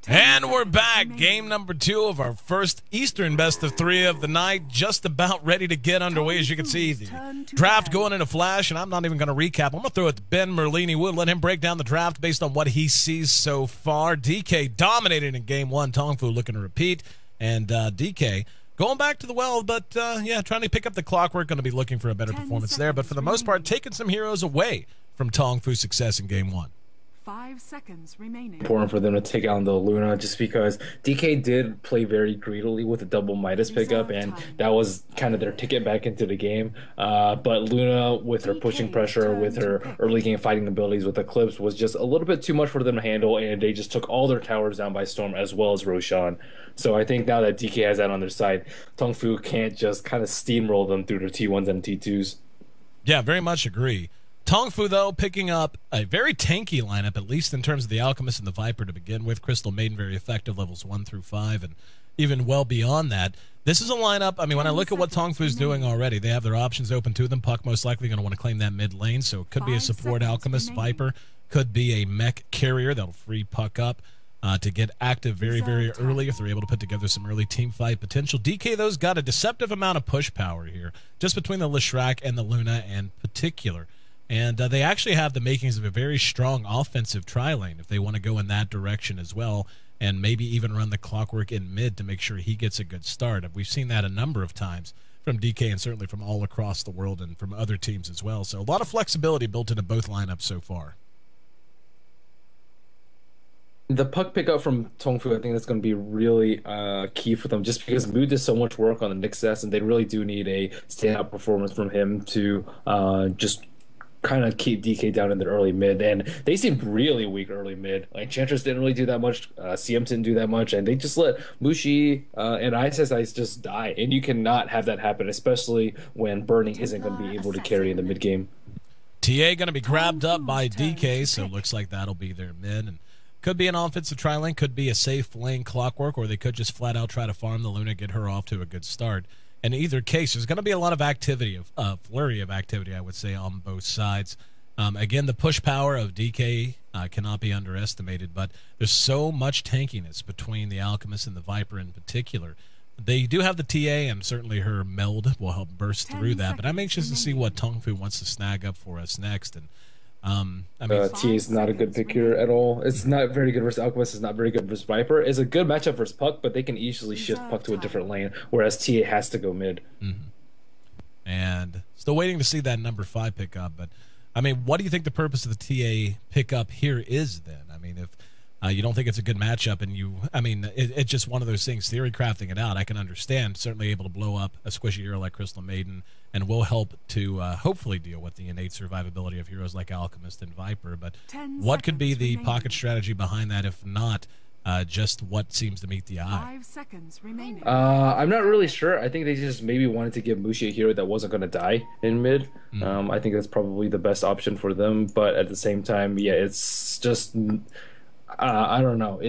And we're back. Game number 2 of our first Eastern best of 3 of the night. Just about ready to get underway. As you can see, the draft going in a flash, and I'm not even going to recap. I'm going to throw it to Ben Merlini Wood, let him break down the draft based on what he sees so far. DK dominated in game 1. TongFu looking to repeat. And DK going back to the well, but yeah, trying to pick up the clockwork. Going to be looking for a better performance there. But for the most part, taking some heroes away from TongFu's success in game 1. 5 seconds remaining. Important for them to take out the Luna just because DK did play very greedily with a double Midas pickup, and that was kind of their ticket back into the game. But Luna, with her pushing pressure, with her early game fighting abilities with Eclipse, was just a little bit too much for them to handle, and they just took all their towers down by storm as well as Roshan. So I think now that DK has that on their side, TongFu can't just kind of steamroll them through their T1s and T2s. Yeah, very much agree. TongFu, though, picking up a very tanky lineup, at least in terms of the Alchemist and the Viper to begin with. Crystal Maiden, very effective, levels 1 through 5, and even well beyond that. This is a lineup, I mean, when I look at what TongFu's doing already, they have their options open to them. Puck most likely going to want to claim that mid lane, so it could be a support Alchemist. Viper could be a mech carrier that'll free Puck up to get active very, very early if they're able to put together some early team fight potential. DK, though's got a deceptive amount of push power here, just between the Leshrac and the Luna in particular. And they actually have the makings of a very strong offensive tri-lane if they want to go in that direction as well, and maybe even run the clockwork in mid to make sure he gets a good start. We've seen that a number of times from DK and certainly from all across the world and from other teams as well. So a lot of flexibility built into both lineups so far. The puck pickup from TongFu, I think that's going to be really key for them, just because Mood did so much work on the Nixes, and they really do need a standout performance from him to just kind of keep DK down in the early mid. And they seemed really weak early mid. Like Enchantress didn't really do that much, CM didn't do that much, and they just let Mushi and ISS just die. And you cannot have that happen, especially when Burning isn't going to be able to carry in the mid game. TA going to be grabbed up by DK, so it looks like that'll be their mid. And could be an offensive tri-lane, could be a safe lane clockwork, or they could just flat out try to farm the Luna, get her off to a good start. In either case, there's going to be a lot of activity, a flurry of activity, I would say, on both sides. Again, the push power of DK cannot be underestimated, but there's so much tankiness between the Alchemist and the Viper in particular. They do have the TA, and certainly her meld will help burst through that, but I'm anxious to see what TongFu wants to snag up for us next. And I mean, TA is not a good pick here at all. It's not very good versus Alchemist. It's not very good versus Viper. It's a good matchup versus Puck, but they can easily shift Puck to a different lane, whereas TA has to go mid. And still waiting to see that number 5 pick up. But I mean, what do you think the purpose of the TA pickup here is then? I mean, if you don't think it's a good matchup, and I mean, it's just one of those things, theory crafting it out, I can understand. Certainly able to blow up a squishy hero like Crystal Maiden, and will help to hopefully deal with the innate survivability of heroes like Alchemist and Viper. But what could be the pocket strategy behind that, if not just what seems to meet the eye? 5 seconds remaining. I'm not really sure. I think they just maybe wanted to give Mushi a hero that wasn't going to die in mid. I think that's probably the best option for them. But at the same time, yeah, it's just I don't know.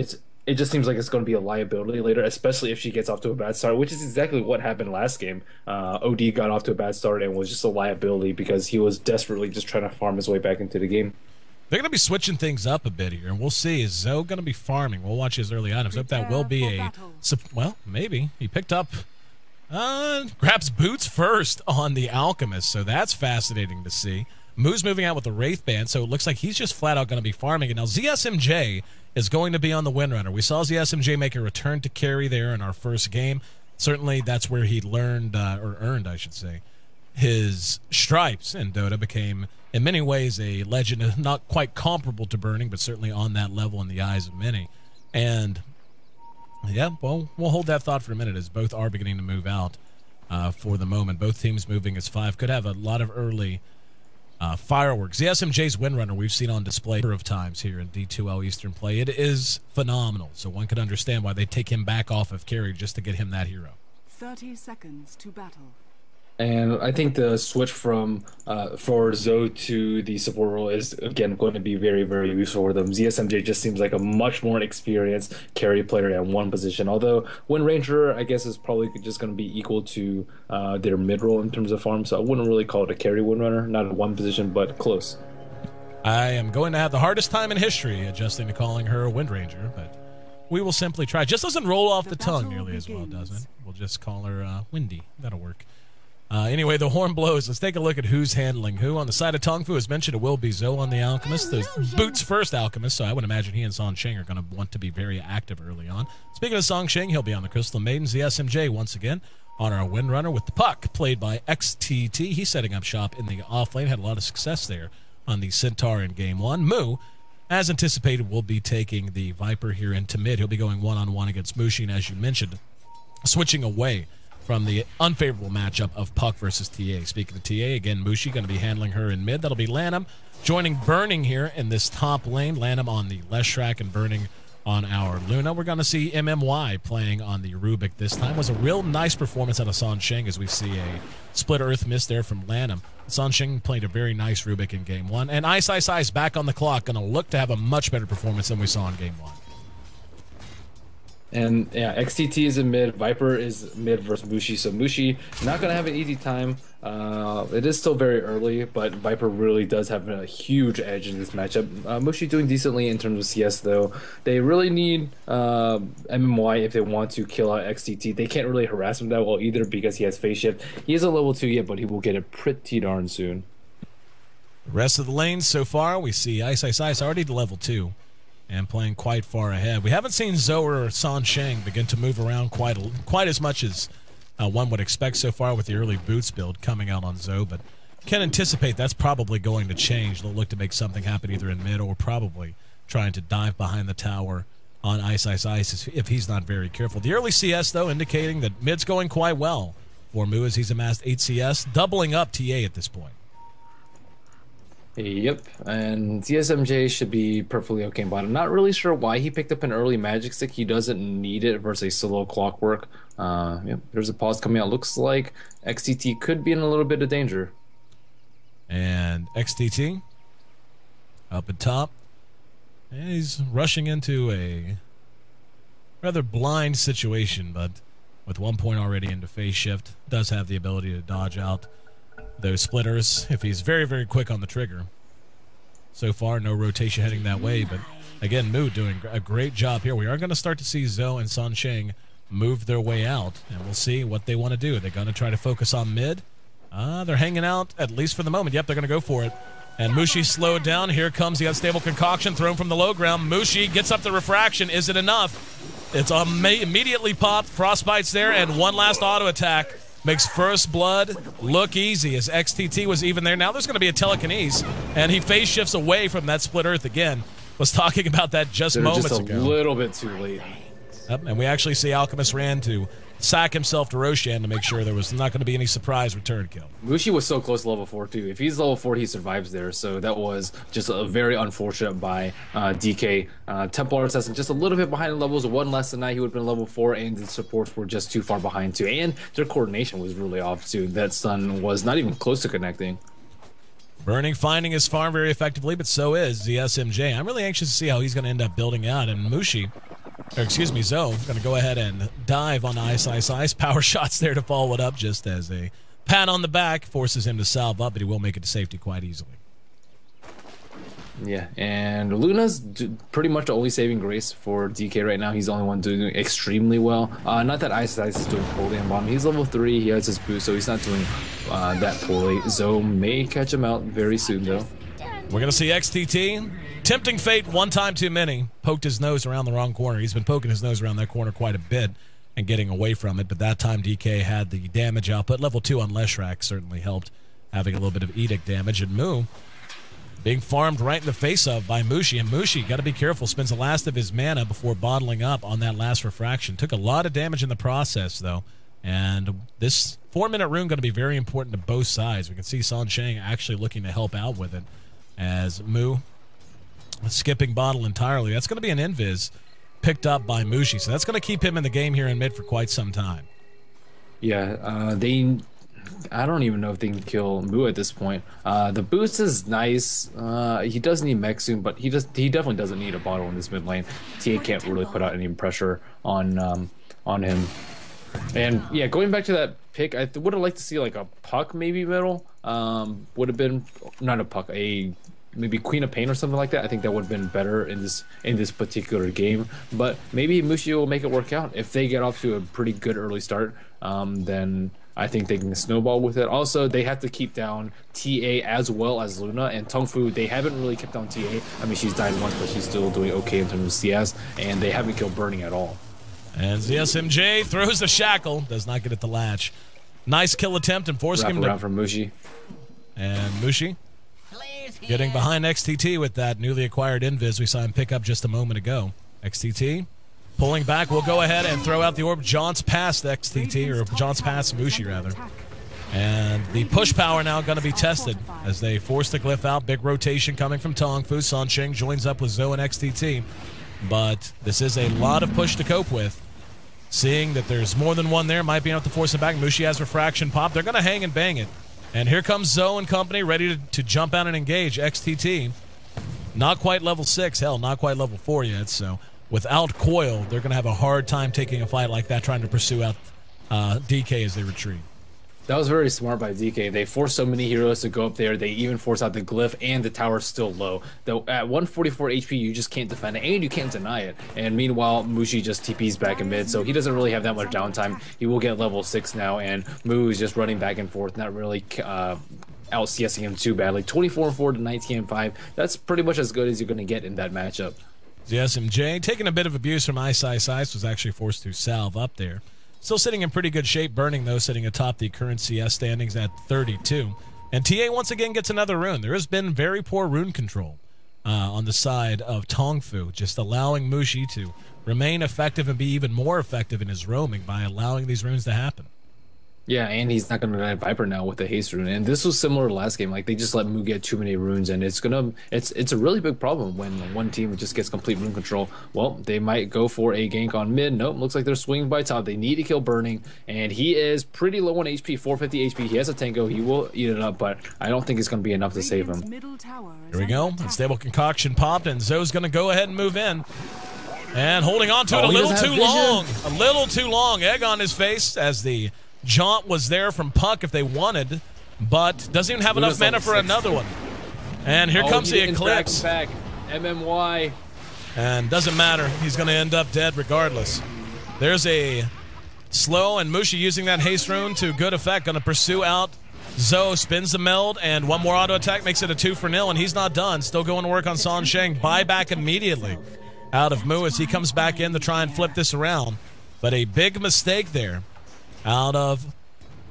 It just seems like it's going to be a liability later, especially if she gets off to a bad start, which is exactly what happened last game. OD got off to a bad start and was just a liability because he was desperately just trying to farm his way back into the game. They're going to be switching things up a bit here, and we'll see. Is Zoe going to be farming? We'll watch his early items. Hope that will be well, maybe. He picked up, grabs boots first on the Alchemist, so that's fascinating to see. Moo's moving out with the Wraith Band, so it looks like he's just flat out going to be farming. And now ZSMJ is going to be on the Windrunner. We saw ZSMJ make a return to carry there in our first game. Certainly that's where he learned, or earned, I should say, his stripes in Dota. Became, in many ways, a legend, not quite comparable to Burning, but certainly on that level in the eyes of many. And, yeah, well, we'll hold that thought for a minute as both are beginning to move out for the moment. Both teams moving as 5. Could have a lot of early fireworks. The SMJ's Windrunner we've seen on display a number of times here in D2L Eastern play. It is phenomenal, so one could understand why they take him back off of carry just to get him that hero. 30 seconds to battle. And I think the switch from for Zoe to the support role is, again, going to be very, very useful for them. ZSMJ just seems like a much more experienced carry player at one position, although Wind Ranger, I guess, is probably just going to be equal to their mid role in terms of farm, so I wouldn't really call it a carry Windrunner, not at one position, but close. I am going to have the hardest time in history adjusting to calling her a Wind Ranger, but we will simply try. Just doesn't roll off the tongue battle nearly as well, begins. does it? We'll just call her Windy. That'll work. Anyway, the horn blows. Let's take a look at who's handling who. On the side of TongFu, as mentioned, it will be Zoe on the Alchemist. The boots first Alchemist, so I would imagine he and Song Sheng are going to want to be very active early on. Speaking of Song Sheng, he'll be on the Crystal Maidens. The SMJ, once again, on our Windrunner with the puck, played by XTT. He's setting up shop in the off lane. Had a lot of success there on the Centaur in Game 1. Mu, as anticipated, will be taking the Viper here into mid. He'll be going one-on-one against Mushi, and as you mentioned, switching away from the unfavorable matchup of Puck versus TA. Speaking of TA, again, Mushi going to be handling her in mid. That'll be Lanham joining Burning here in this top lane. Lanham on the Leshrac and Burning on our Luna. We're going to see MMY playing on the Rubik this time. Was a real nice performance out of Song Sheng as we see a split earth miss there from Lanham. Song Sheng played a very nice Rubik in Game 1. And Ice Ice Ice back on the clock. Going to look to have a much better performance than we saw in Game 1. And yeah, XTT is in mid, Viper is mid versus Mushi, so Mushi not going to have an easy time. It is still very early, but Viper really does have a huge edge in this matchup. Mushi doing decently in terms of CS, though. They really need MMY if they want to kill out XTT. They can't really harass him that well either because he has phase shift. He isn't level 2 yet, but he will get it pretty darn soon. The rest of the lanes so far, we see Ice Ice Ice already to level 2. And playing quite far ahead. We haven't seen Zoe or Song Sheng begin to move around quite as much as one would expect so far with the early boots build coming out on Zoe, but can anticipate that's probably going to change. They'll look to make something happen either in mid or probably trying to dive behind the tower on Ice Ice Ice if he's not very careful. The early CS, though, indicating that mid's going quite well for Mu as he's amassed 8 CS, doubling up TA at this point. Yep, and CSMJ should be perfectly okay in bottom. Not really sure why he picked up an early Magic Stick. He doesn't need it versus a solo Clockwork. Yep, there's a pause coming out. Looks like XTT could be in a little bit of danger. And XTT up at top. And he's rushing into a rather blind situation, but with 1 point already into phase shift, does have the ability to dodge out those splitters if he's very, very quick on the trigger. So far, no rotation heading that way, but again, Mu doing a great job here. We are going to start to see Zoe and Song Sheng move their way out, and we'll see what they want to do. Are they going to try to focus on mid? They're hanging out, at least for the moment. Yep, they're going to go for it. And Mushi slowed down. Here comes the unstable concoction thrown from the low ground. Mushi gets up the refraction. Is it enough? It's immediately popped. Frostbite's there, and one last auto attack. Makes first blood look easy as XTT was even there. Now there's going to be a telekinese, and he phase shifts away from that split earth again. Was talking about that just moments ago. Just a little bit too late. Yep, and we actually see Alchemist ran to sack himself to Roshan to make sure there was not going to be any surprise return kill. Mushi was so close to level 4 too. If he's level 4, he survives there. So that was just a very unfortunate by DK. Templar assassin just a little bit behind the levels. One less than that, he would have been level 4, and the supports were just too far behind too. And their coordination was really off too. That stun was not even close to connecting. Burning finding his farm very effectively, but so is the SMJ. I'm really anxious to see how he's going to end up building out. And Mushi, or excuse me, Zoe, going to go ahead and dive on Ice Ice Ice. Power shots there to follow it up just as a pat on the back forces him to salve up, but he will make it to safety quite easily. Yeah, and Luna's pretty much the only saving grace for DK right now. He's the only one doing extremely well. Not that Ice Ice is doing poorly on bottom. He's level 3. He has his boost, so he's not doing that poorly. Zoe may catch him out very soon, though. We're going to see XTT. Tempting fate one time too many. Poked his nose around the wrong corner. He's been poking his nose around that corner quite a bit and getting away from it, but that time DK had the damage output. Level 2 on Leshrac certainly helped, having a little bit of Edict damage. And Mu being farmed right in the face of by Mushi. And Mushi, got to be careful, spends the last of his mana before bottling up on that last refraction. Took a lot of damage in the process, though. And this 4-minute rune going to be very important to both sides. We can see Song Sheng actually looking to help out with it as Mu skipping bottle entirely. That's going to be an invis picked up by Mushi. So that's going to keep him in the game here in mid for quite some time. Yeah, I don't even know if they can kill Mu at this point. The boost is nice. He does need mech soon, but he definitely doesn't need a bottle in this mid lane. TA can't really put out any pressure on him. And yeah, going back to that pick, I would have liked to see like a puck maybe middle. Would have been not a puck, a maybe Queen of Pain or something like that. I think that would have been better in this particular game. But maybe Mushi will make it work out. If they get off to a pretty good early start, then I think they can snowball with it. Also, they have to keep down TA as well as Luna, and TongFu, they haven't really kept down TA. I mean, she's died once, but she's still doing okay in terms of CS, and they haven't killed Burning at all. And ZSMJ throws the shackle, does not get it to latch. Nice kill attempt and forcing him around from Mushi. And Mushi getting behind XTT with that newly acquired invis we saw him pick up just a moment ago. XTT pulling back, will go ahead and throw out the orb. Jaunts past XTT, or Jaunts past Mushi, rather. And the push power now going to be tested as they force the glyph out. Big rotation coming from TongFu. Sansheng joins up with Zoe and XTT. But this is a lot of push to cope with. Seeing that there's more than one there, might be able to force it back. Mushi has refraction pop. They're going to hang and bang it. And here comes Zoe and company ready to jump out and engage. XTT, not quite level 6. Hell, not quite level 4 yet, so without coil, they're going to have a hard time taking a fight like that, trying to pursue out DK as they retreat. That was very smart by DK. They forced so many heroes to go up there. They even forced out the glyph, and the tower's still low. Though at 144 HP, you just can't defend it, and you can't deny it. And meanwhile, Mushi just TP's back in mid, so he doesn't really have that much downtime. He will get level 6 now, and Mu is just running back and forth, not really out CSing him too badly. 24-4 to 19-5. That's pretty much as good as you're going to get in that matchup. SMJ taking a bit of abuse from Ice, was actually forced to salve up there. Still sitting in pretty good shape. Burning, though, sitting atop the current CS standings at 32. And TA once again gets another rune. There has been very poor rune control on the side of TongFu, just allowing Mushi to remain effective and be even more effective in his roaming by allowing these runes to happen. Yeah, and he's not going to deny Viper now with the haste rune. And this was similar to last game. Like, they just let Mu get too many runes, and it's a really big problem when one team just gets complete rune control. Well, they might go for a gank on mid. Nope, looks like they're swinging by top. They need to kill Burning, and he is pretty low on HP, 450 HP. He has a tango. He will eat it up, but I don't think it's going to be enough to save him. Here we go. Unstable concoction popped, and Zoe's going to go ahead and move in. And holding on to it a little too long. A little too long. Egg on his face as the Jaunt was there from Puck if they wanted, but doesn't even have enough mana for another one. And here comes the Eclipse. Back. MMY. And doesn't matter. He's going to end up dead regardless. There's a slow, and Mushi using that haste rune to good effect. Going to pursue out. Zoe spins the meld, and one more auto attack makes it a 2-0, and he's not done. Still going to work on Sansheng. Buyback immediately out of Mu as he comes back in to try and flip this around. But a big mistake there out of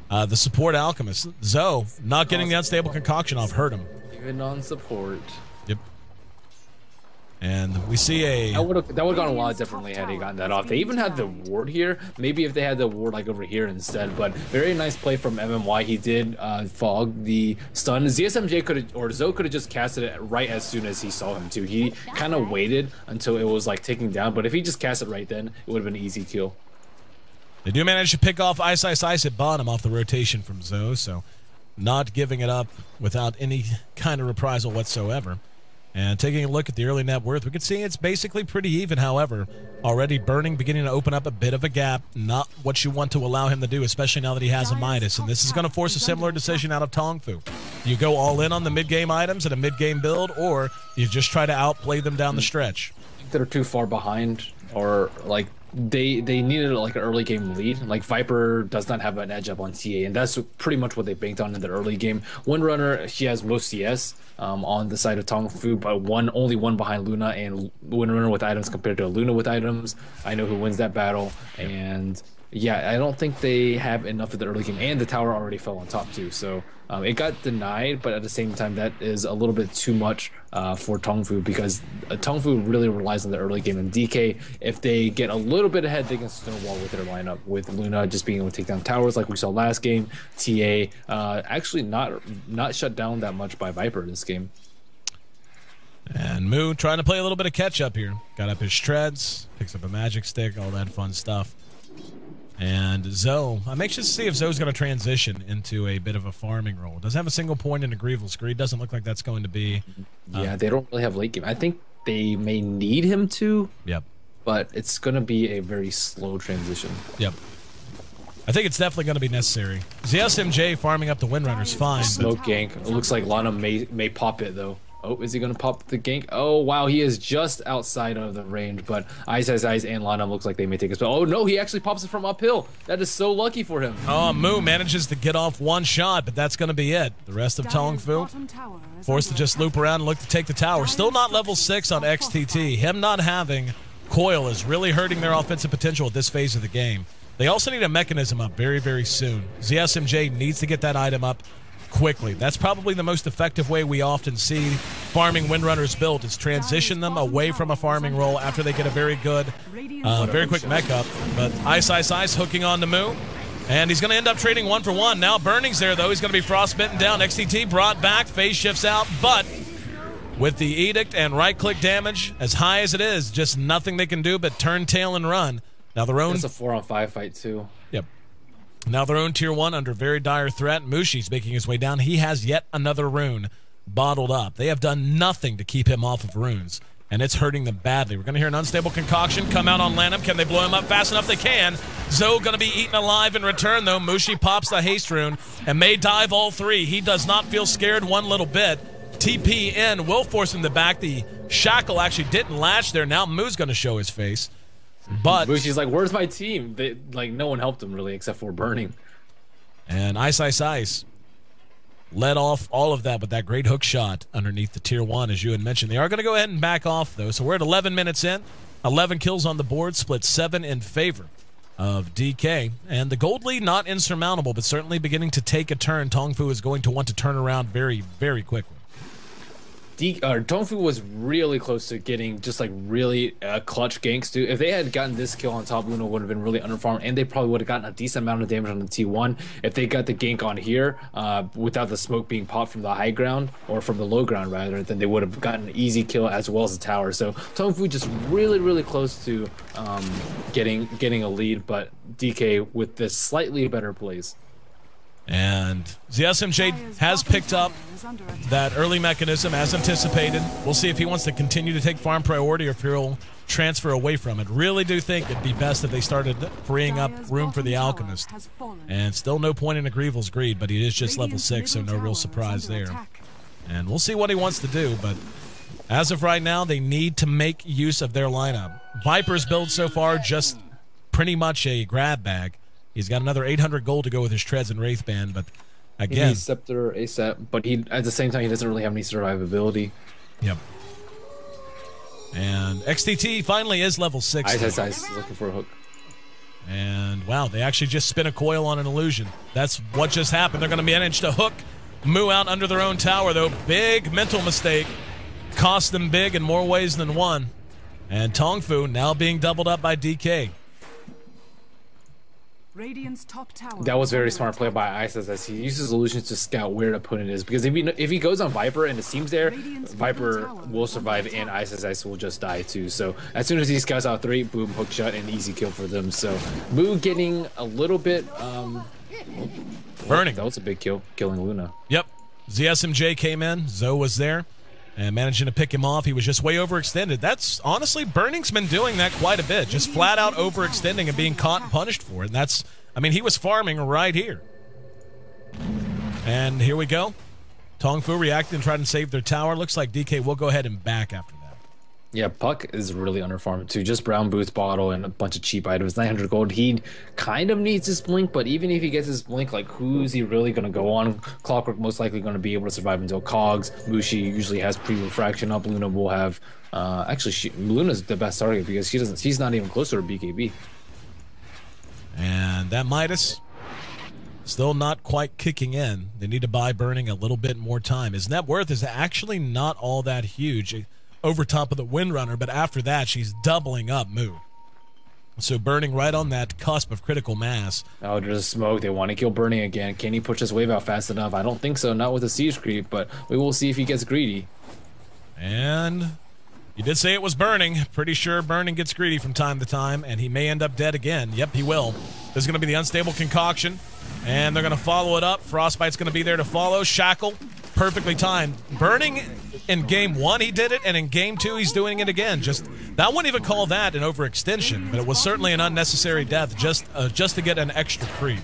the support Alchemist. Zoe not getting the unstable concoction off hurt him. Even on support. Yep. And we see a... That would have gone a lot differently had he gotten that off. They even had the ward here. Maybe if they had the ward like over here instead. But very nice play from MMY. He did fog the stun. ZSMJ could have, or Zoe could have just casted it right as soon as he saw him too. He kind of waited until it was like ticking down. But if he just cast it right then, it would have been an easy kill. They do manage to pick off Ice at bottom off the rotation from Zoe, so not giving it up without any kind of reprisal whatsoever. And taking a look at the early net worth, we can see it's basically pretty even, however. Already Burning beginning to open up a bit of a gap, not what you want to allow him to do, especially now that he has a Midas. And this is going to force a similar decision out of TongFu. You go all in on the mid-game items and a mid-game build, or you just try to outplay them down the stretch. I think they're too far behind, or like they needed like an early game lead. Like Viper does not have an edge up on TA, and that's pretty much what they banked on in the early game. Windrunner, she has most CS on the side of TongFu, but only one behind Luna, and Windrunner with items compared to Luna with items. I know who wins that battle, and yeah, I don't think they have enough of the early game, and the tower already fell on top too, so it got denied, but at the same time that is a little bit too much for TongFu, because TongFu really relies on the early game, and DK, if they get a little bit ahead, they can snowball with their lineup, with Luna just being able to take down towers like we saw last game. TA actually not shut down that much by Viper this game. And Mu trying to play a little bit of catch up here. Got up his treads, picks up a magic stick, all that fun stuff. And Zoe, I'm anxious to see if Zoe's going to transition into a bit of a farming role. Doesn't have a single point in a Grievous Screed. Doesn't look like that's going to be... yeah, they don't really have late game. I think they may need him to. Yep. But it's going to be a very slow transition. Yep. I think it's definitely going to be necessary. ZSMJ farming up the Windrunner's fine. Smoke gank. It looks like Lana may pop it, though. Oh, is he going to pop the gank? Oh, wow, he is just outside of the range, but Ice and Lana looks like they may take a spell. Oh, no, he actually pops it from uphill. That is so lucky for him. Oh, Moo manages to get off one shot, but that's going to be it. The rest of TongFu forced to just loop around and look to take the tower. Still not level 6 on XTT. Him not having Coil is really hurting their offensive potential at this phase of the game. They also need a mechanism up very, very soon. ZSMJ needs to get that item up quickly. That's probably the most effective way we often see farming Windrunners built, is transition them away from a farming role after they get a very good, very quick mech up. But Ice hooking on to Moo, and he's going to end up trading 1 for 1. Now Burning's there, though. He's going to be frostbitten down. XTT brought back, phase shifts out, but with the Edict and right-click damage as high as it is, just nothing they can do but turn tail and run. Now their own... It's a 4-on-5 fight, too. Yep. Now their own tier 1 under very dire threat. Mushi's making his way down. He has yet another rune bottled up. They have done nothing to keep him off of runes, and it's hurting them badly. We're going to hear an unstable concoction come out on Lanham. Can they blow him up fast enough? They can. Zoe going to be eaten alive in return, though. Mushi pops the haste rune and may dive all 3. He does not feel scared one little bit. TP in will force him to back. The shackle actually didn't latch there. Now Moo's going to show his face. But Mushi's like, where's my team? No one helped him really except for Burning. And Ice led off all of that with that great hook shot underneath the tier 1, as you had mentioned. They are going to go ahead and back off, though. So we're at 11 minutes in. 11 kills on the board, split 7 in favor of DK. And the gold lead not insurmountable, but certainly beginning to take a turn. TongFu is going to want to turn around very, very quickly. TongFu was really close to getting just like really clutch ganks too. If they had gotten this kill on top, Luna would have been really underfarmed, and they probably would have gotten a decent amount of damage on the T1. If they got the gank on here without the smoke being popped from the high ground, or from the low ground rather, then they would have gotten an easy kill as well as the tower. So TongFu just really, really close to getting a lead, but DK with the slightly better plays. And ZSMJ has picked up that early mechanism as anticipated. We'll see if he wants to continue to take farm priority or if he'll transfer away from it. Really do think it'd be best if they started freeing up room for the Alchemist. And still no point in Agreevil's greed, but he is just level 6, so no real surprise there. And we'll see what he wants to do, but as of right now, they need to make use of their lineup. Viper's build so far just pretty much a grab bag. He's got another 800 gold to go with his treads and Wraithband, but again... He needs Scepter ASAP, but at the same time, he doesn't really have any survivability. Yep. And XTT finally is level 6. Ice looking for a hook. And, wow, they actually just spin a coil on an illusion. That's what just happened. They're going to manage to hook Moo out under their own tower, though. Big mental mistake. Cost them big in more ways than one. And TongFu now being doubled up by DK. Radiant's top tower. That was very smart play by Ice as he uses illusions to scout where the opponent is, because if he goes on Viper and it seems there, Viper will survive and Ice will just die too. So as soon as he scouts out 3, boom, hook shot and easy kill for them. So Moo getting a little bit burning. That was a big kill, killing Luna. Yep. ZSMJ came in, Zoe was there and managing to pick him off. He was just way overextended. That's honestly, Burning's been doing that quite a bit, just flat out overextending and being caught and punished for it. And that's, I mean, he was farming right here. And here we go. TongFu reacted and tried to save their tower. Looks like DK will go ahead and back after that. Yeah, Puck is really underfarmed too. Just brown boots, bottle, and a bunch of cheap items. 900 gold. He kind of needs his blink, but even if he gets his blink, like, who's he really going to go on? Clockwork most likely going to be able to survive until Cogs. Mushi usually has pre-refraction up. Luna will have... Luna's the best target because he's not even close to her BKB. And that Midas still not quite kicking in. They need to buy Burning a little bit more time. His net worth is actually not all that huge over top of the Windrunner, but after that, she's doubling up Moo. So Burning right on that cusp of critical mass. Oh, there's a smoke. They want to kill Burning again. Can he push this wave out fast enough? I don't think so. Not with the siege creep, but we will see if he gets greedy. And you did say it was Burning. Pretty sure Burning gets greedy from time to time, and he may end up dead again. Yep, he will. There's going to be the unstable concoction, and they're going to follow it up. Frostbite's going to be there to follow. Shackle, perfectly timed. Burning in game 1, he did it, and in game 2, he's doing it again. I wouldn't even call that an overextension, but it was certainly an unnecessary death just to get an extra creep.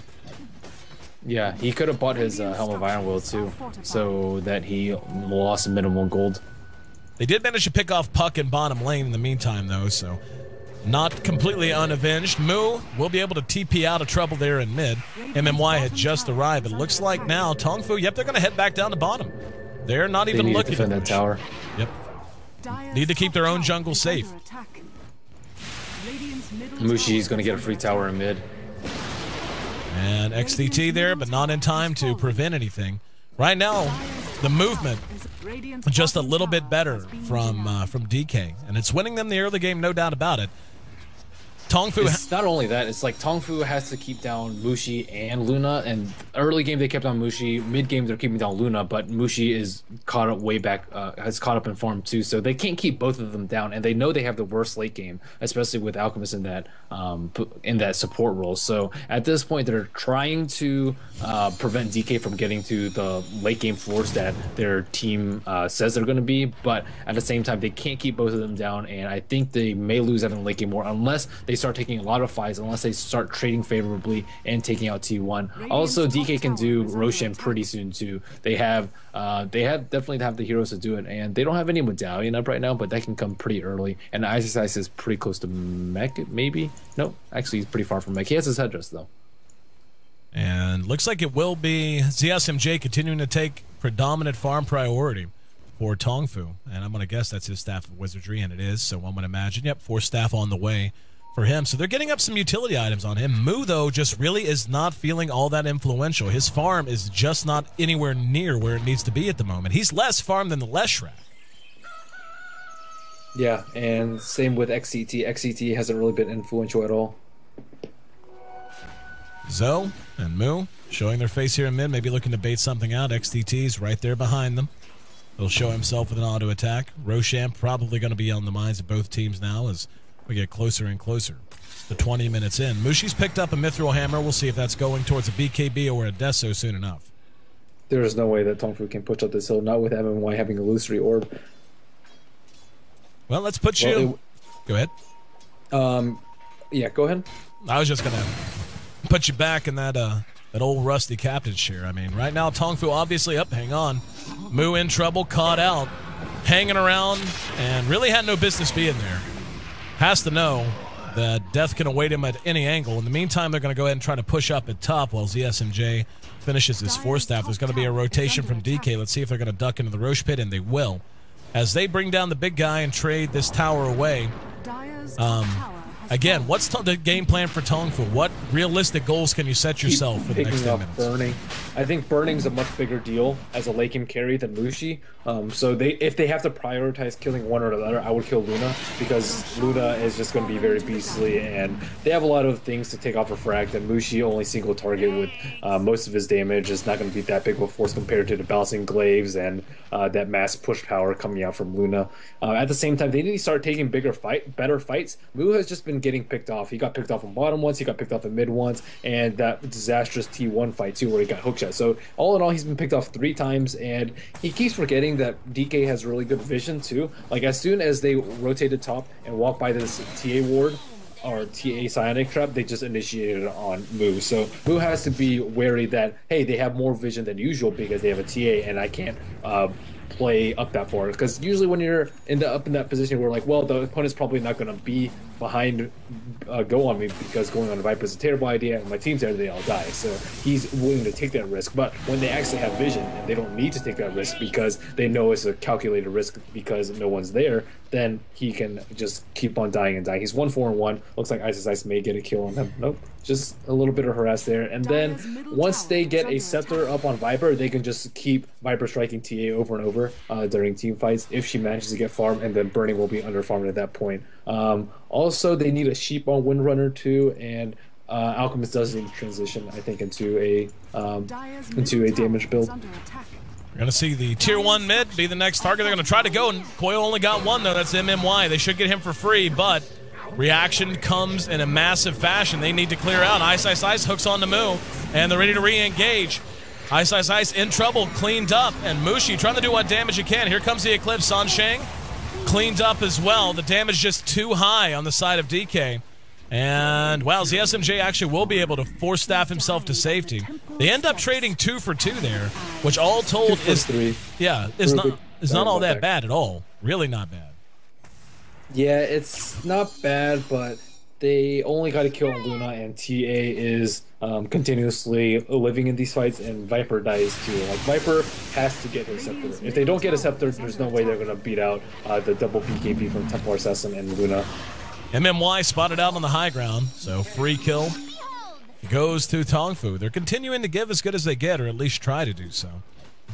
Yeah, he could have bought his Helm of Iron Will too, so that he lost a minimum gold. They did manage to pick off Puck in bottom lane in the meantime, though, so not completely unavenged. Moo will be able to TP out of trouble there in mid. MMY had just arrived. It looks like now TongFu, yep, they're going to head back down to bottom. They're not even looking to defend that tower. Yep. Need to keep their own jungle safe. Mushi's going to get a free tower in mid. And XDT there, but not in time to prevent anything. Right now, the movement just a little bit better from DK, and it's winning them the early game, no doubt about it. TongFu. It's not only that, it's like TongFu has to keep down Mushi and Luna, and early game they kept on Mushi, mid game they're keeping down Luna, but Mushi is caught up way back, has caught up in form too, so they can't keep both of them down, and they know they have the worst late game, especially with Alchemist in that support role. So at this point they're trying to prevent DK from getting to the late game floors that their team says they're going to be, but at the same time they can't keep both of them down, and I think they may lose out in the late game war unless they start taking a lot of fights, unless they start trading favorably and taking out T1. Also, DK can do Roshan pretty soon too. They definitely have the heroes to do it, and they don't have any medallion up right now, but that can come pretty early. And Ice is pretty close to Mech, maybe? No, actually he's pretty far from Mech. He has his headdress though. And looks like it will be ZSMJ continuing to take predominant farm priority for TongFu, and I'm going to guess that's his staff of wizardry, and it is, so one would imagine, yep, 4 staff on the way for him. So they're getting up some utility items on him. Moo, though, just really is not feeling all that influential. His farm is just not anywhere near where it needs to be at the moment. He's less farm than the Leshrac. Yeah, and same with XCT. XCT hasn't really been influential at all. Zoe and Moo showing their face here in mid, maybe looking to bait something out. XDT's right there behind them. He'll show himself with an auto attack. Roshan probably going to be on the minds of both teams now as we get closer and closer to 20 minutes in. Mushi's picked up a Mithril Hammer. We'll see if that's going towards a BKB or a Deso soon enough. There is no way that TongFu can push up this hill, not with MMY having a illusory orb. Well, let's put you... Go ahead. Yeah, go ahead. I was just going to put you back in that old rusty captain's chair. I mean, right now, TongFu obviously up. Hang on. Moo in trouble, caught out, hanging around, and really had no business being there. Has to know that death can await him at any angle. In the meantime, they're going to go ahead and try to push up at top while ZSMJ finishes his 4 staff. There's going to be a rotation from DK. Let's see if they're going to duck into the Roche pit, and they will. As they bring down the big guy and trade this tower away. Again, what's the game plan for TongFu? What realistic goals can you set yourself for the next 10 minutes? Burning. I think Burning's a much bigger deal as a late game carry than Mushi. So if they have to prioritize killing one or the other, I would kill Luna, because Luna is just going to be very beastly, and they have a lot of things to take off her frag, and Mushi only single target with most of his damage is not going to be that big of a force compared to the bouncing glaives and that mass push power coming out from Luna. At the same time, they need to start taking better fights. Mu has just been getting picked off. He got picked off in bottom once, he got picked off in mid once, and that disastrous T1 fight too where he got hookshot. So all in all, he's been picked off 3 times, and he keeps forgetting that DK has really good vision too. Like, as soon as they rotated top and walked by this TA ward or TA Psionic Trap, they just initiated it on Mu. So Mu has to be wary that, hey, they have more vision than usual because they have a TA, and I can't play up that far, because usually when you're up in that position where, like, well, the opponent's probably not going to be behind go on me, because going on Viper is a terrible idea and my team's there, they all die. So he's willing to take that risk. But when they actually have vision and they don't need to take that risk because they know it's a calculated risk because no one's there, then he can just keep on dying and dying. He's 1-4-1. Looks like Ice may get a kill on him. Nope. Just a little bit of harass there. And then once they get a Scepter up on Viper, they can just keep Viper striking TA over and over during team fights if she manages to get farmed, and then Burning will be under farmed at that point. Also, they need a Sheep on Windrunner too, and Alchemist does need to transition, I think, into a damage build. We're going to see the tier 1 mid be the next target. They're going to try to go, and Coil only got one, though. That's MMY. They should get him for free, but reaction comes in a massive fashion. They need to clear out. Ice hooks on the Moo, and they're ready to re-engage. Ice in trouble, cleaned up, and Mushi trying to do what damage he can. Here comes the Eclipse. Sansheng cleaned up as well. The damage just too high on the side of DK. And, wow, ZSMJ actually will be able to force staff himself to safety. They end up trading 2 for 2 there, which all told is 3. Yeah, it's not all that bad at all. Really not bad. Yeah, it's not bad, but they only got a kill on Luna, and TA is continuously living in these fights, and Viper dies too. Like, Viper has to get his scepter. If they don't get a scepter, there's no way they're going to beat out the double BKB from Templar Assassin and Luna. MMY spotted out on the high ground, so free kill goes to TongFu. They're continuing to give as good as they get, or at least try to do so.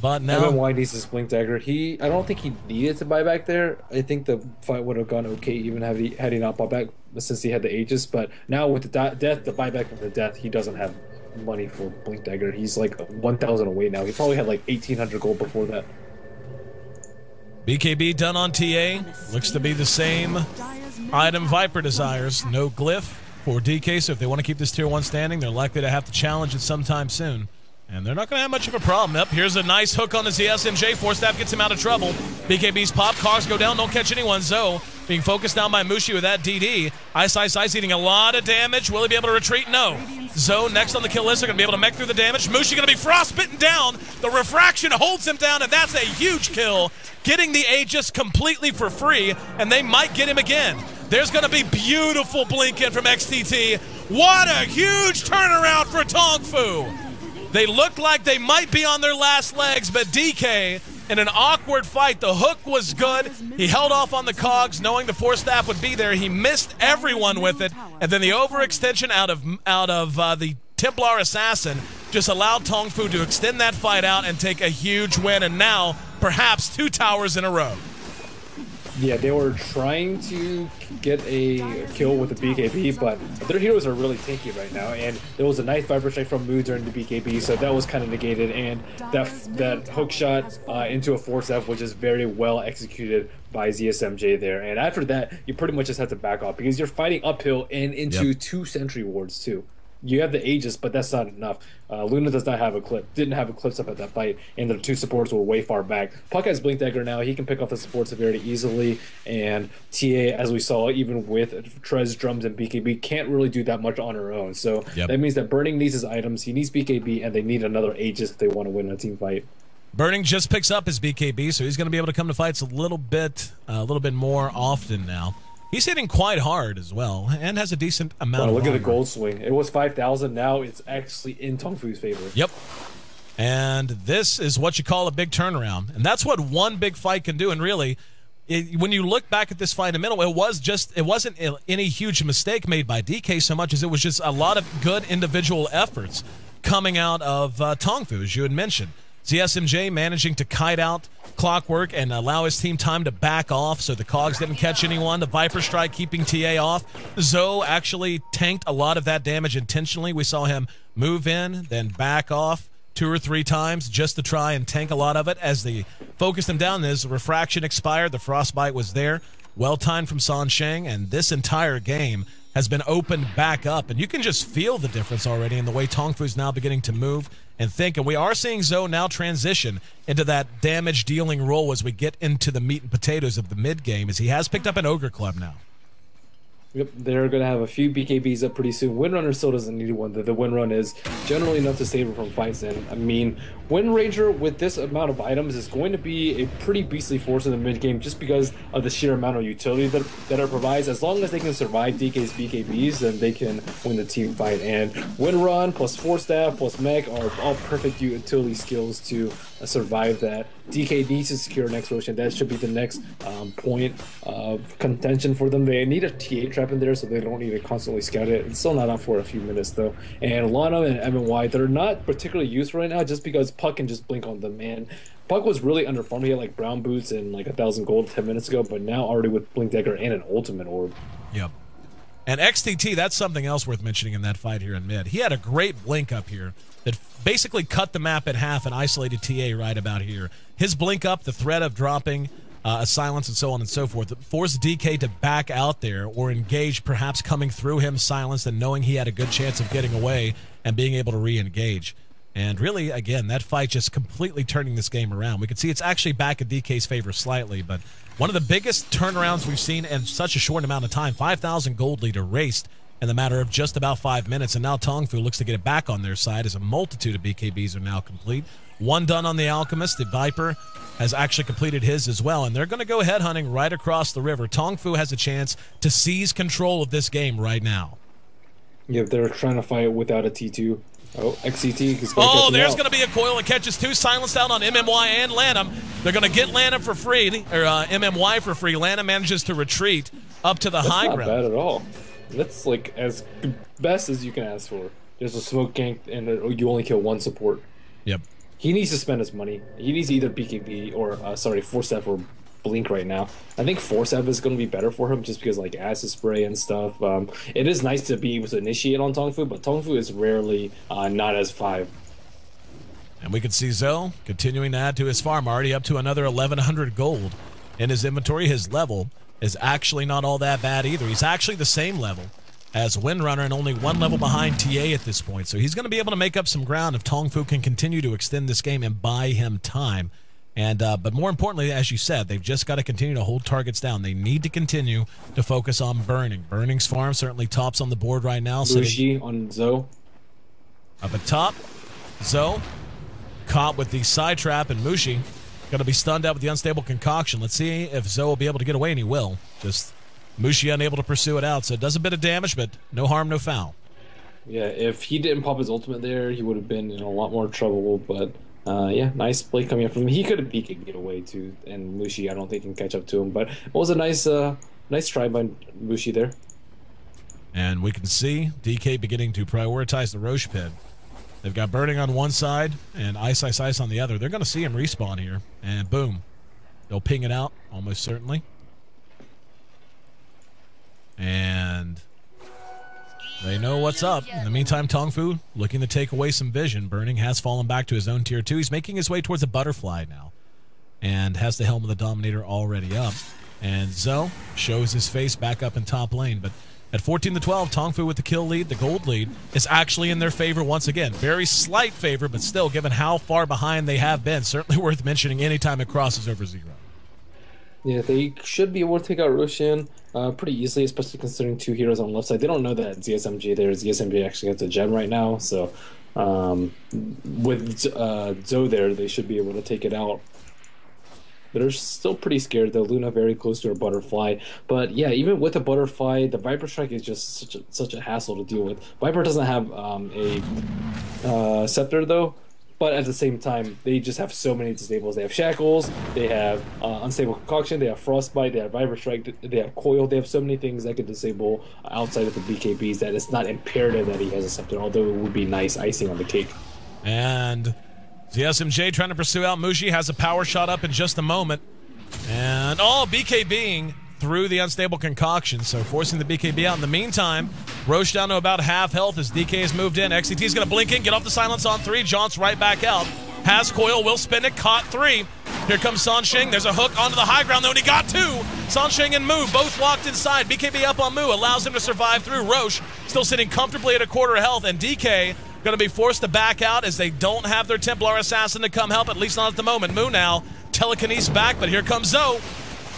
But now MMY needs his Blink Dagger. I don't think he needed to buy back there. I think the fight would have gone okay even had he not bought back, since he had the Aegis. But now with the death, the buyback from the death, he doesn't have money for Blink Dagger. He's like 1,000 away now. He probably had like 1,800 gold before that. BKB done on TA. Looks to be the same item Viper desires. No glyph for DK, so if they want to keep this tier 1 standing, they're likely to have to challenge it sometime soon. And they're not going to have much of a problem. Yep, here's a nice hook on the ZSMJ. Force staff gets him out of trouble. BKB's pop. Cogs go down. Don't catch anyone. Zoe being focused down by Mushi with that DD. Ice eating a lot of damage. Will he be able to retreat? No. Zoe next on the kill list. They're going to be able to mech through the damage. Mushi going to be frostbitten down. The refraction holds him down, and that's a huge kill. Getting the Aegis completely for free, and they might get him again. There's going to be beautiful blink in from XTT. What a huge turnaround for TongFu. They looked like they might be on their last legs, but DK, in an awkward fight, the hook was good. He held off on the cogs, knowing the force staff would be there. He missed everyone with it, and then the overextension out of the Templar Assassin just allowed TongFu to extend that fight out and take a huge win, and now perhaps 2 towers in a row. Yeah, they were trying to get a kill with the BKB, but their heroes are really tanky right now, and there was a nice Viper Strike from Mood during the BKB, so that was kind of negated, and that hook shot into a force F was just very well executed by ZSMJ there. And after that, you pretty much just have to back off, because you're fighting uphill and into 2 sentry wards too. You have the Aegis, but that's not enough. Luna does not have a clip. Didn't have a clips up at that fight, and the 2 supports were way far back. Puck has Blink Dagger now. He can pick off the supports very easily, and TA, as we saw, even with Trez, Drums, and BKB, can't really do that much on her own. So that means that Burning needs his items. He needs BKB, and they need another Aegis if they want to win a team fight. Burning just picks up his BKB, so he's going to be able to come to fights a little bit more often now. He's hitting quite hard as well, and has a decent amount of look at the gold swing. It was 5,000. Now it's actually in TongFu's favor. Yep. And this is what you call a big turnaround. And that's what one big fight can do. And really, when you look back at this fight in the middle, it wasn't any huge mistake made by DK so much as it was just a lot of good individual efforts coming out of TongFu, as you had mentioned. ZSMJ managing to kite out Clockwork and allow his team time to back off so the cogs didn't catch anyone. The Viper Strike keeping TA off. Zoe actually tanked a lot of that damage intentionally. We saw him move in, then back off 2 or 3 times just to try and tank a lot of it as they focused him down. His refraction expired. The frostbite was there. Well timed from San Sheng, and this entire game has been opened back up, and you can just feel the difference already in the way TongFu is now beginning to move and think. And we are seeing Zoe now transition into that damage-dealing role as we get into the meat and potatoes of the mid-game, as he has picked up an Ogre Club now. Yep, they're going to have a few BKBs up pretty soon. Windrunner still doesn't need one. The Windrun is generally enough to save her from fights. And I mean, Wind Ranger with this amount of items is going to be a pretty beastly force in the mid game just because of the sheer amount of utility that it provides. As long as they can survive DK's BKBs, then they can win the team fight. And Windrun plus Force Staff plus Mech are all perfect utility skills to survive that. DK needs to secure next Roshan. That should be the next point of contention for them. They need a TA trap in there so they don't need to constantly scout it. It's still not up for a few minutes though. And Lana and MNY, they're not particularly used right now just because Puck can just blink on them. And Puck was really underperformed. He had like brown boots and like 1,000 gold 10 minutes ago, but now already with Blink Dagger and an ultimate orb. Yep. And XTT, that's something else worth mentioning in that fight here in mid. He had a great blink up here that basically cut the map in half and isolated TA right about here. His blink up, the threat of dropping a silence and so on and so forth, forced DK to back out there or engage, perhaps coming through him silenced and knowing he had a good chance of getting away and being able to re-engage. And really, again, that fight just completely turning this game around. We can see it's actually back in DK's favor slightly, but one of the biggest turnarounds we've seen in such a short amount of time, 5,000 gold lead erased in the matter of just about 5 minutes. And now TongFu looks to get it back on their side as a multitude of BKBs are now complete. One done on the Alchemist. The Viper has actually completed his as well, and they're going to go headhunting right across the river. TongFu has a chance to seize control of this game right now. Yeah, they're trying to fight without a T2. Oh, XCT is going to Oh, there's going to be a coil that catches two. Silenced out on MMY and Lanham. They're going to get Lanham for free, or MMY for free. Lanham manages to retreat up to the high ground. That's not bad at all. That's like as best as you can ask for. There's a smoke gank, and you only kill one support. Yep. He needs to spend his money. He needs either BKB or, Force-F or Blink right now. I think Force-F is going to be better for him just because, like, acid spray and stuff. It is nice to be able to initiate on TongFu, but TongFu is rarely not as 5. And we can see Zoe continuing to add to his farm, already up to another 1,100 gold in his inventory. His level is actually not all that bad either. He's actually the same level as Windrunner and only one level behind TA at this point. So he's going to be able to make up some ground if TongFu can continue to extend this game and buy him time. And but more importantly, as you said, they've just got to continue to hold targets down. They need to continue to focus on Burning. Burning's farm certainly tops on the board right now. Mushi on Zoe. Up at top, Zoe caught with the side trap, and Mushi going to be stunned out with the unstable concoction. Let's see if Zoe will be able to get away, and he will. Just Mushi unable to pursue it out, so it does a bit of damage, but no harm, no foul. Yeah, if he didn't pop his ultimate there, he would have been in a lot more trouble, but yeah, nice play coming up from him. He could have get away too, and Mushi I don't think can catch up to him, but it was a nice nice try by Mushi there. And we can see DK beginning to prioritize the Roche pit. They've got Burning on one side and Ice on the other. They're going to see him respawn here, and boom. They'll ping it out, almost certainly. And they know what's up. In the meantime, TongFu looking to take away some vision. Burning has fallen back to his own tier 2. He's making his way towards a butterfly now and has the Helm of the Dominator already up. And Zoe shows his face back up in top lane. But at 14-12, TongFu with the kill lead, the gold lead, is actually in their favor once again. Very slight favor, but still, given how far behind they have been, certainly worth mentioning anytime it crosses over 0. Yeah, they should be able to take out Roshan pretty easily, especially considering 2 heroes on the left side. They don't know that ZSMG there. ZSMG actually gets a gem right now, so with Zoe there, they should be able to take it out. They're still pretty scared, though. Luna very close to her butterfly. But yeah, even with the butterfly, the Viper Strike is just such a hassle to deal with. Viper doesn't have a Scepter, though. But at the same time, they just have so many disables. They have Shackles, they have Unstable Concoction, they have Frostbite, they have Viper Strike, they have Coil. They have so many things that could disable outside of the BKBs that it's not imperative that he has a Scepter, although it would be nice icing on the cake. And the SMJ trying to pursue out Mushi has a power shot up in just a moment. And BKBing through the Unstable Concoction, so forcing the BKB out. In the meantime, Roche down to about half health as DK has moved in. XCT is going to blink in, get off the silence on 3, jaunts right back out. Has coil, will spin it, caught 3. Here comes Sansheng. There's a hook onto the high ground, though, and he got 2. Sansheng and Mu both locked inside. BKB up on Mu allows him to survive through. Roche still sitting comfortably at a quarter health, and DK going to be forced to back out as they don't have their Templar Assassin to come help, at least not at the moment. Mu now telekinesis back, but here comes Zoe.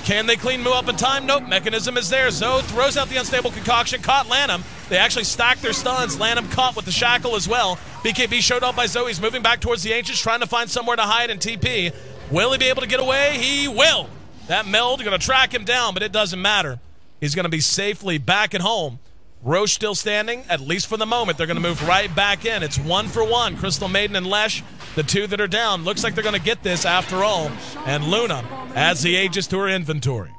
Can they clean Mu up in time? Nope. Mechanism is there. Zoe throws out the Unstable Concoction. Caught Lanham. They actually stacked their stuns. Lanham caught with the Shackle as well. BKB showed up by Zoe. He's moving back towards the Ancients, trying to find somewhere to hide in TP. Will he be able to get away? He will. That meld going to track him down, but it doesn't matter. He's going to be safely back at home. Roche still standing, at least for the moment. They're going to move right back in. It's 1 for 1. Crystal Maiden and Lesh, the 2 that are down. Looks like they're going to get this after all. And Luna adds the Aegis to her inventory.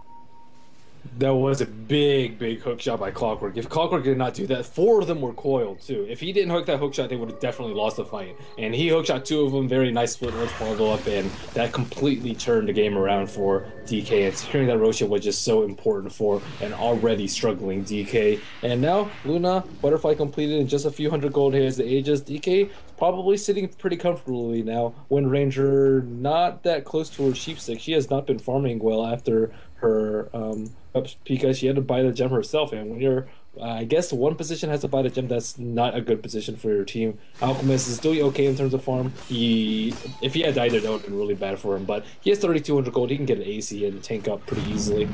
That was a big hook shot by Clockwork. If Clockwork did not do that, 4 of them were coiled too. If he didn't hook that hook shot, they would have definitely lost the fight. And he hook shot 2 of them. Very nice split earth follow up, and that completely turned the game around for DK. And securing that Roshan was just so important for an already struggling DK. And now Luna butterfly completed in just a few hundred gold. Here's the Aegis. DK probably sitting pretty comfortably now. Wind Ranger not that close to her Sheepstick. She has not been farming well after her because she had to buy the gem herself, and when you're I guess one position has to buy the gem, that's not a good position for your team. Alchemist is doing okay in terms of farm. If he had died, it would have been really bad for him, but he has 3,200 gold. He can get an AC and tank up pretty easily.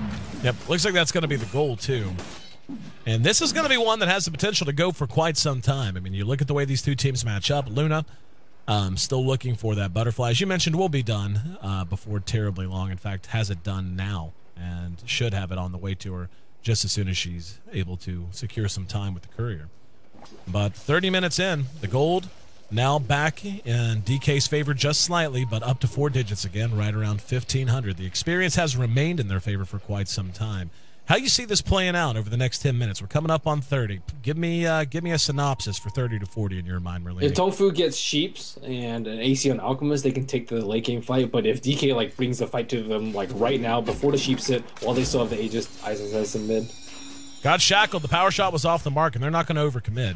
Yep, looks like that's going to be the goal too. And this is going to be one that has the potential to go for quite some time. I mean, you look at the way these two teams match up. Luna, still looking for that butterfly. As you mentioned, will be done before terribly long. In fact, has it done now and should have it on the way to her just as soon as she's able to secure some time with the courier. But 30 minutes in, the gold now back in DK's favor just slightly, but up to 4 digits again, right around 1,500. The experience has remained in their favor for quite some time. How you see this playing out over the next 10 minutes? We're coming up on 30. Give me a synopsis for 30 to 40 in your mind, Merlini. If TongFu gets Sheeps and an AC on Alchemist, they can take the late game fight. But if DK like brings the fight to them like right now before the Sheeps hit, while they still have the Aegis, Isis in mid. Got shackled. The power shot was off the mark, and they're not going to overcommit.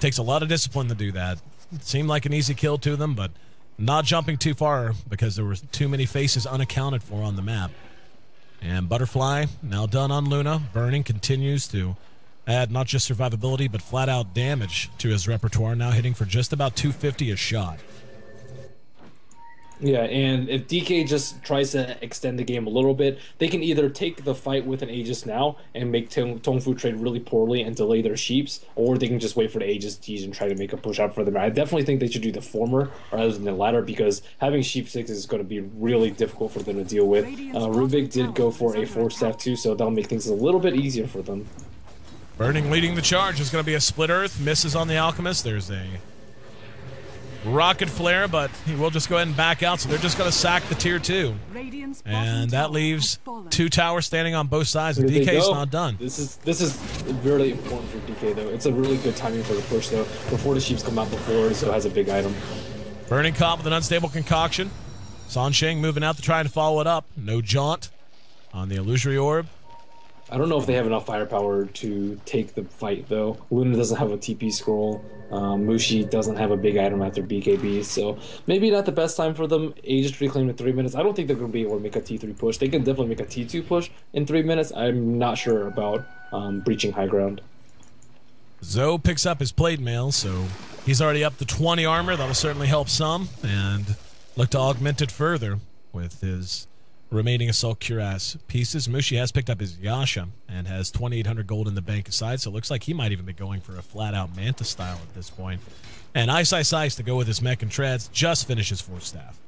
Takes a lot of discipline to do that. It seemed like an easy kill to them, but not jumping too far because there were too many faces unaccounted for on the map. And Butterfly now done on Luna. Burning continues to add not just survivability, but flat-out damage to his repertoire, now hitting for just about 250 a shot. Yeah, and if DK just tries to extend the game a little bit, they can either take the fight with an Aegis now and make TongFu trade really poorly and delay their Sheeps, or they can just wait for the Aegis tease and try to make a push out for them. I definitely think they should do the former rather than the latter, because having Sheep 6 is going to be really difficult for them to deal with. Rubik did go for a 4-stack too, so that'll make things a little bit easier for them. Burning leading the charge is going to be a split earth. Misses on the Alchemist. There's a rocket flare, but he will just go ahead and back out, so they're just going to sack the tier 2. And that leaves 2 towers standing on both sides, and DK's not done. This is really important for DK, though. It's a really good timing for the push, though, before the Sheeps come out before, so it has a big item. Burning caught with an unstable concoction. Sansheng moving out to try and follow it up. No jaunt on the illusory orb. I don't know if they have enough firepower to take the fight, though. Luna doesn't have a TP scroll. Mushi doesn't have a big item after BKB, so maybe not the best time for them. Aegis reclaim in 3 minutes. I don't think they're going to be able to make a T3 push. They can definitely make a T2 push in 3 minutes. I'm not sure about breaching high ground. Zoe picks up his plate mail, so he's already up to 20 armor. That'll certainly help some, and look to augment it further with his remaining Assault Cuirass pieces. Mushi has picked up his Yasha and has 2,800 gold in the bank aside, so it looks like he might even be going for a flat-out Manta style at this point. And Ice to go with his mech and treads, just finishes 4 staff.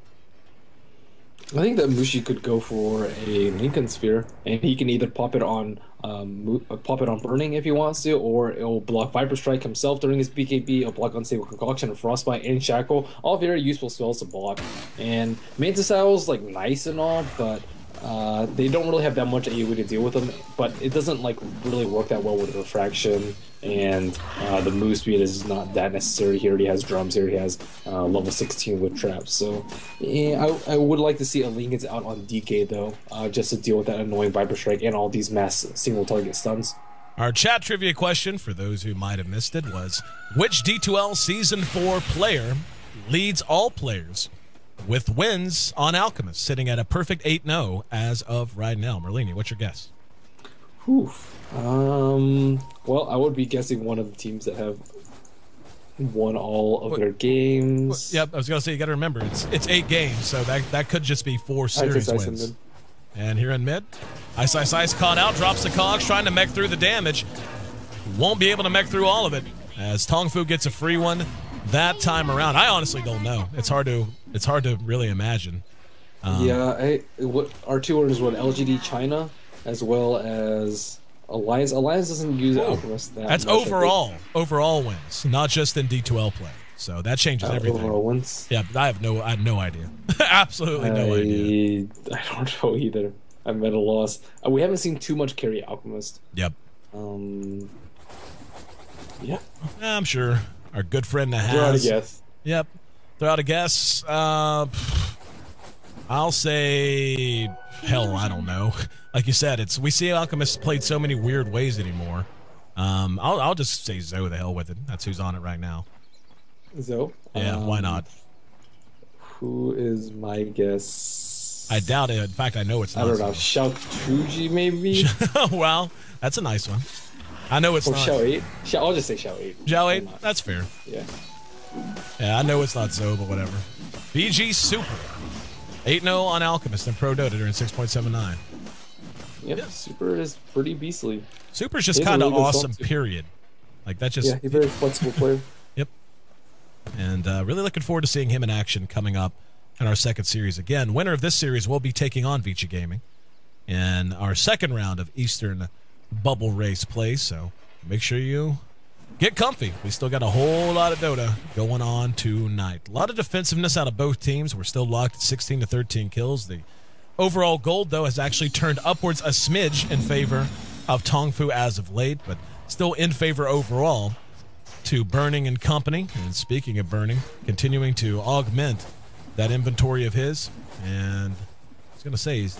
I think that Mushi could go for a Lincoln Sphere, and he can either pop it on Burning if he wants to, or it'll block Viper Strike himself during his BKB, it'll block Unstable Concoction, and Frostbite, and Shackle. All very useful spells to block. And Manta Style's like nice and all, but they don't really have that much AoE to deal with them. But it doesn't like really work that well with Refraction, and the move speed is not that necessary. He already has drums. He already has level 16 with traps. So yeah, I would like to see a Lincoln's out on DK though, just to deal with that annoying Viper Strike and all these mass single target stuns. Our chat trivia question, for those who might have missed it, was which D2L Season 4 player leads all players with wins on Alchemist, sitting at a perfect 8-0 as of right now? Merlini, what's your guess? Oof. Well, I would be guessing one of the teams that have won all of their games. Yep, I was going to say, you got to remember, it's 8 games, so that could just be 4 series wins. And here in mid, Ice caught out, drops the cogs, trying to mech through the damage. Won't be able to mech through all of it, as TongFu gets a free one that time around. I honestly don't know. It's hard to really imagine. Our 2 orders were LGD China as well as Alliance. Alliance doesn't use Alchemist that That's much, overall wins, not just in D2L play. So that changes everything. Overall wins? Yeah, I had no idea. Absolutely no idea. I don't know either. I'm at a loss. We haven't seen too much carry Alchemist. Yep. Yeah. I'm sure our good friend Nahaz. Throw out a guess. Yep. Throw out a guess. I'll say, hell, I don't know. Like you said, we see Alchemist played so many weird ways anymore. I'll just say Zoe, the hell with it. That's who's on it right now. Zoe? Yeah, why not? Who is my guess? I doubt it. In fact, I know it's not. I don't know. Xiao Chuji, maybe? Well, that's a nice one. I know it's not. Xiao 8? I'll just say Xiao 8. Xiao 8? That's fair. Yeah. Yeah, I know it's not Zoe, but whatever. BG Super. 8-0 on Alchemist and Pro Dota during 6.79. Yep, Super is pretty beastly. Super's just He's a kind of really good awesome, song, too. period. Like, that just... Yeah, he's a very flexible player. Yep. And really looking forward to seeing him in action coming up in our second series. Again, winner of this series will be taking on Vici Gaming in our second round of Eastern Bubble Race play. So make sure you get comfy. We still got a whole lot of Dota going on tonight. A lot of defensiveness out of both teams. We're still locked at 16 to 13 kills. The overall gold, though, has actually turned upwards a smidge in favor of TongFu as of late, but still in favor overall to Burning and company. And speaking of Burning, continuing to augment that inventory of his. And I was going to say, he's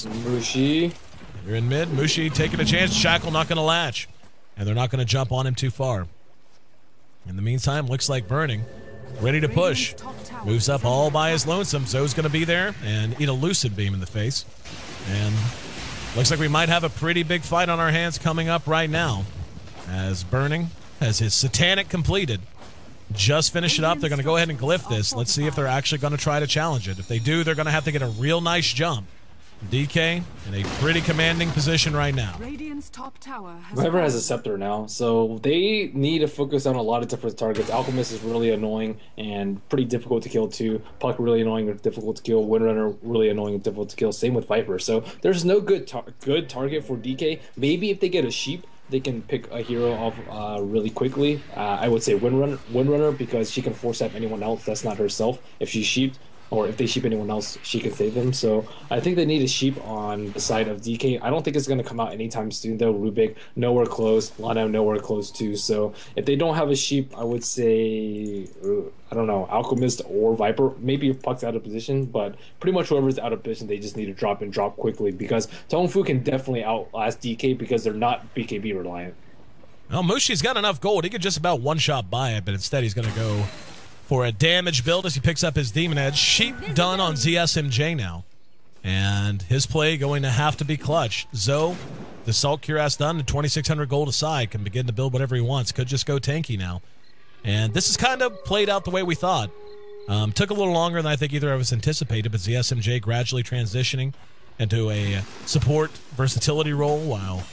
Mushi. You're in mid. Mushi taking a chance. Shackle not going to latch. And they're not going to jump on him too far. In the meantime, looks like Burning ready to push. Moves up all by his lonesome. Zoe's going to be there and eat a Lucid Beam in the face. And looks like we might have a pretty big fight on our hands coming up right now. As Burning has his Satanic completed. Just finish it up. They're going to go ahead and glyph this. Let's see if they're actually going to try to challenge it. If they do, they're going to have to get a real nice jump. DK in a pretty commanding position right now. Radiant's top tower has Viper has a fallen. scepter now, so they need to focus on a lot of different targets. Alchemist is really annoying and pretty difficult to kill too. Puck really annoying and difficult to kill. Windrunner really annoying and difficult to kill. Same with Viper. So there's no good target for DK. Maybe if they get a sheep, they can pick a hero off really quickly. I would say Windrunner because she can force up anyone else that's not herself if she's sheeped. Or if they sheep anyone else, she can save them. So I think they need a sheep on the side of DK. I don't think it's going to come out anytime soon, though. Rubik, nowhere close. Lana, nowhere close, too. So if they don't have a sheep, I would say, I don't know, Alchemist or Viper. Maybe if Puck's out of position, but pretty much whoever's out of position, they just need to drop and drop quickly. Because TongFu can definitely outlast DK because they're not BKB reliant. Well, Mushi's got enough gold. He could just about one-shot buy it, but instead he's going to go for a damage build as he picks up his Demon Edge. Sheep done on ZSMJ now. And his play going to have to be clutch. Zoe, the Salt Cuirass done, and 2,600 gold aside, can begin to build whatever he wants. Could just go tanky now. And this is kind of played out the way we thought. Took a little longer than I think either of us anticipated, but ZSMJ gradually transitioning into a support versatility role while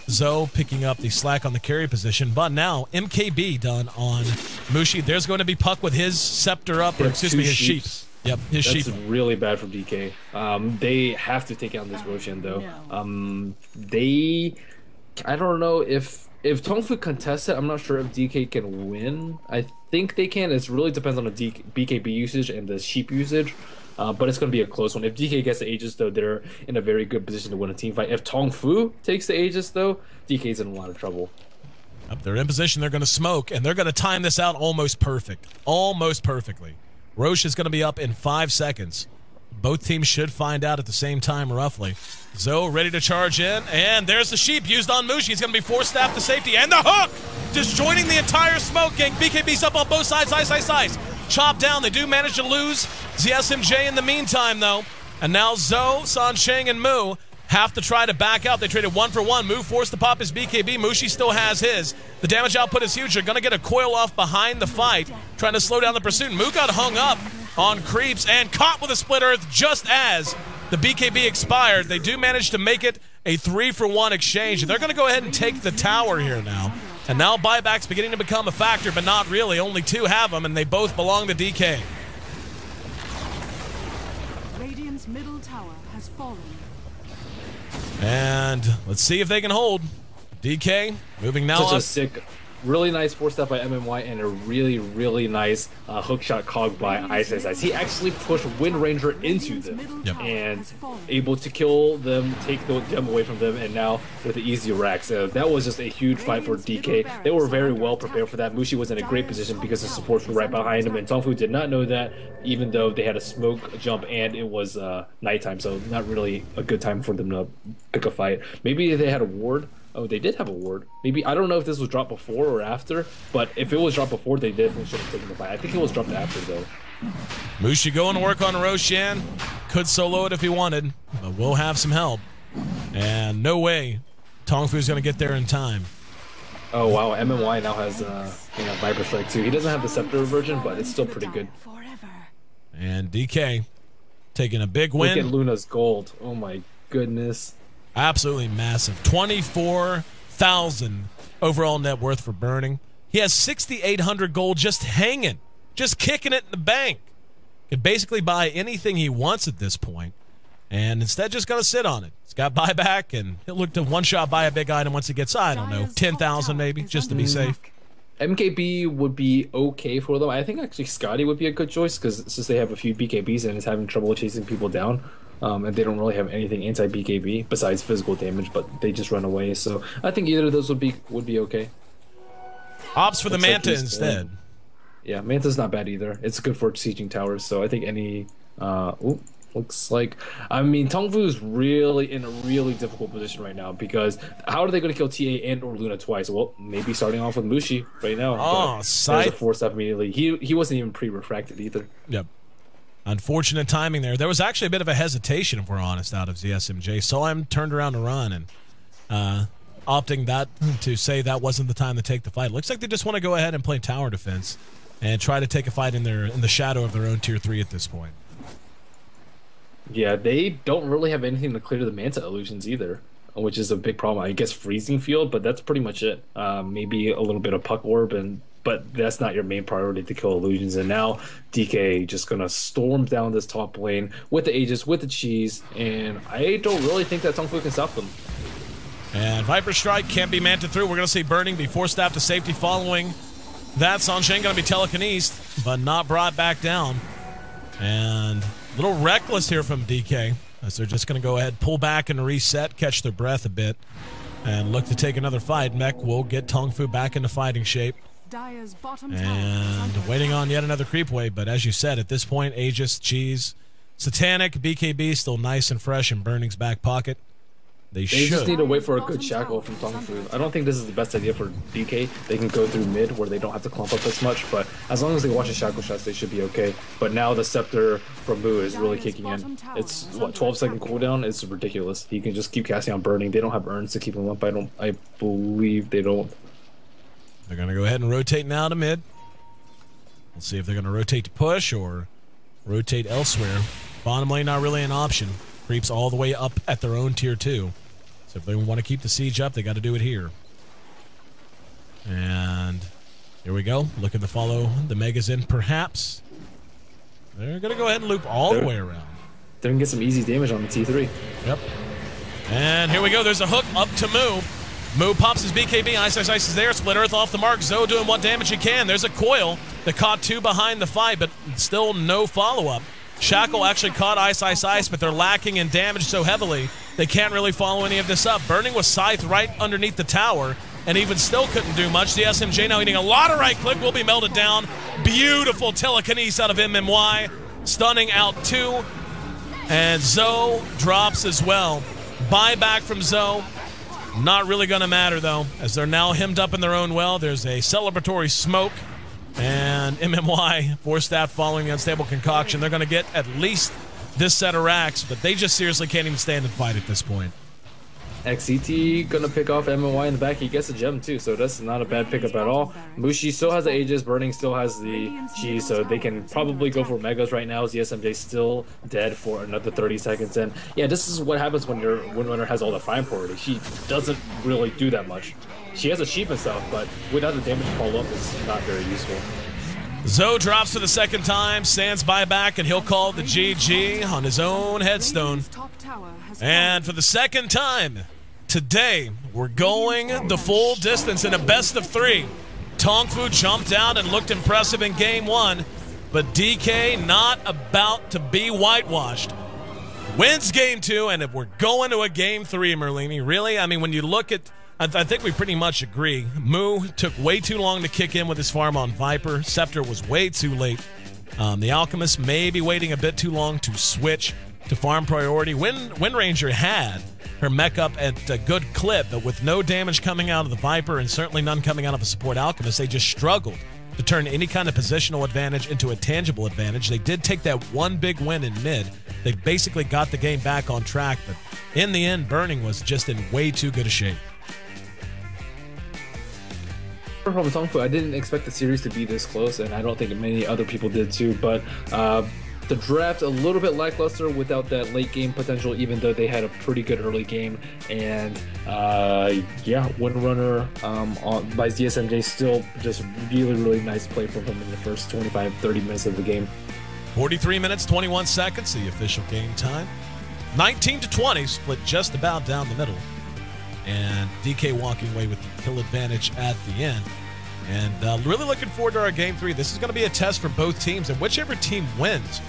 Zoe picking up the slack on the carry position. But now MKB done on Mushi. There's going to be Puck with his scepter up, or excuse me, his sheep. Yep, his sheep. That's really bad for DK. They have to take out this Roshan though. I don't know if TongFu contests it. I'm not sure if DK can win. I think they can. It really depends on the BKB usage and the sheep usage. But it's going to be a close one. If DK gets the Aegis, though, they're in a very good position to win a team fight. If TongFu takes the Aegis, though, DK's in a lot of trouble. Yep, they're in position. They're going to smoke, and they're going to time this out almost perfect. Almost perfectly. Roche is going to be up in 5 seconds. Both teams should find out at the same time, roughly. Zoe ready to charge in, and there's the sheep used on Mushi. He's going to be forced staff to safety, and the hook! Disjoining the entire smoke gang. BKB's up on both sides, ice. Chop down. They do manage to lose ZSMJ in the meantime, though. And now Zoe, Sansheng, and Mu have to try to back out. They traded 1 for 1. Mu forced to pop his BKB. Mushi still has his. The damage output is huge. They're going to get a coil off behind the fight, trying to slow down the pursuit. Mu got hung up on creeps and caught with a split earth just as the BKB expired. They do manage to make it a 3 for 1 exchange. They're going to go ahead and take the tower here now. And now buybacks beginning to become a factor, but not really. Only 2 have them, and they both belong to DK. Radiant's middle tower has fallen. And let's see if they can hold. DK moving now Such up. a sick, really nice 4-step by MMY and a really, really nice hook shot cog by Ice. He actually pushed Wind Ranger into them and able to kill them, take the gem away from them, and now with the easy rack. So that was just a huge fight for DK. They were very well prepared for that. Mushi was in a great position because the supports were right behind him, and TongFu did not know that, even though they had a smoke jump and it was nighttime, so not really a good time for them to pick a fight. Maybe they had a ward. Oh, they did have a ward. Maybe, I don't know if this was dropped before or after, but if it was dropped before, they definitely should have taken the fight. I think it was dropped after, though. Mushi going to work on Roshan. Could solo it if he wanted, but we'll have some help. And no way TongFu's going to get there in time. Oh, wow. MMY now has Viper Strike, too. He doesn't have the Scepter version, but it's still pretty good. And DK taking a big Look at win. Luna's gold. Oh, my goodness. Absolutely massive. 24,000 overall net worth for Burning. He has 6,800 gold just hanging, just kicking it in the bank. Could basically buy anything he wants at this point, and instead just going to sit on it. He's got buyback, and he'll look to one-shot buy a big item once he gets, I don't know, 10,000 maybe, just to be safe. MKB would be okay for them. I think actually Scotty would be a good choice because since they have a few BKBs and is having trouble chasing people down, and they don't really have anything anti-BKB besides physical damage, but they just run away. So I think either of those would be okay. Opts for the Manta instead. Yeah, Manta's not bad either. It's good for sieging towers. So I think any. Looks like, I mean, TongFu's really in a really difficult position right now because how are they going to kill TA and or Luna twice? Well, maybe starting off with Mushi right now. Oh, there's a 4-step immediately. He wasn't even pre-refracted either. Yep. Unfortunate timing there. There was actually a bit of a hesitation, if we're honest, out of ZSMJ. Saw him turned around to run and opting that to say that wasn't the time to take the fight. Looks like they just want to go ahead and play tower defense and try to take a fight in the shadow of their own tier 3 at this point. Yeah, they don't really have anything to clear the Manta illusions either, which is a big problem. I guess freezing field, but that's pretty much it. Maybe a little bit of puck orb, but that's not your main priority to kill illusions. And now DK just gonna storm down this top lane with the Aegis, with the cheese, and I don't really think that TongFu can stop them. And Viper Strike can't be manted through. We're gonna see Burning be forced out to safety following that. Sansheng gonna be telekinesed, but not brought back down. And a little reckless here from DK as they're just going to go ahead, pull back and reset, catch their breath a bit, and look to take another fight. Mech will get TongFu back into fighting shape. And waiting on yet another creep wave, but as you said, at this point, Aegis, Cheese, Satanic, BKB still nice and fresh in Burning's back pocket. They just need to wait for a good shackle from TongFu. I don't think this is the best idea for DK. They can go through mid where they don't have to clump up as much, but as long as they watch the shackle shots, they should be okay. But now the Scepter from Mu is really kicking in. It's, what, 12-second cooldown? It's ridiculous. He can just keep casting on Burning. They don't have urns to keep him up. I believe they don't. They're going to go ahead and rotate now to mid. We'll see if they're going to rotate to push or rotate elsewhere. Bottom lane not really an option. Creeps all the way up at their own tier 2. So if they want to keep the siege up, they got to do it here. And here we go. Looking to follow the Megas in, perhaps. They're going to go ahead and loop all the way around. They're going to get some easy damage on the T3. Yep. And here we go. There's a hook up to Mu. Mu pops his BKB. Ice is there. Split Earth off the mark. Zoe doing what damage he can. There's a coil that caught 2 behind the fight, but still no follow-up. Shackle actually caught Ice, but they're lacking in damage so heavily they can't really follow any of this up. Burning with Scythe right underneath the tower, and even still couldn't do much. The SMJ now eating a lot of right click, will be melted down. Beautiful telekinesis out of MMY, stunning out 2, and Zoe drops as well. Buyback from Zoe, not really going to matter though, as they're now hemmed up in their own well. There's a celebratory smoke. And MMY, 4-staff following the unstable concoction. They're going to get at least this set of racks, but they just seriously can't even stand and fight at this point. XCT going to pick off MMY in the back. He gets a gem too, so that's not a bad pickup at all. Mushi still has the Aegis. Burning still has the cheese, so they can probably go for Megas right now. ZSMJ still dead for another 30 seconds. And yeah, this is what happens when your Windrunner has all the fine priority. She doesn't really do that much. She has a sheep and stuff, but without the damage follow-up, it's not very useful. Zoe drops for the second time, stands buyback, and he'll call the GG on his own headstone. And for the second time today, we're going the full distance in a best of 3. TongFu jumped out and looked impressive in game 1, but DK not about to be whitewashed. Wins game 2, and if we're going to a game 3, Merlini, really? I mean, when you look at, I think we pretty much agree. Mu took way too long to kick in with his farm on Viper. Scepter was way too late. The Alchemist may be waiting a bit too long to switch to farm priority. Wind Ranger had her mech up at a good clip, but with no damage coming out of the Viper and certainly none coming out of a support Alchemist, they just struggled to turn any kind of positional advantage into a tangible advantage. They did take that one big win in mid. They basically got the game back on track, but in the end, Burning was just in way too good a shape. From TongFu, I didn't expect the series to be this close, and I don't think many other people did too, but the draft a little bit lackluster without that late game potential, even though they had a pretty good early game. And one runner by ZSMJ, still just really nice play from him in the first 25-30 minutes of the game. 43 minutes, 21 seconds, the official game time. 19-20, split just about down the middle. And DK walking away with the kill advantage at the end. And really looking forward to our Game 3. This is going to be a test for both teams, and whichever team wins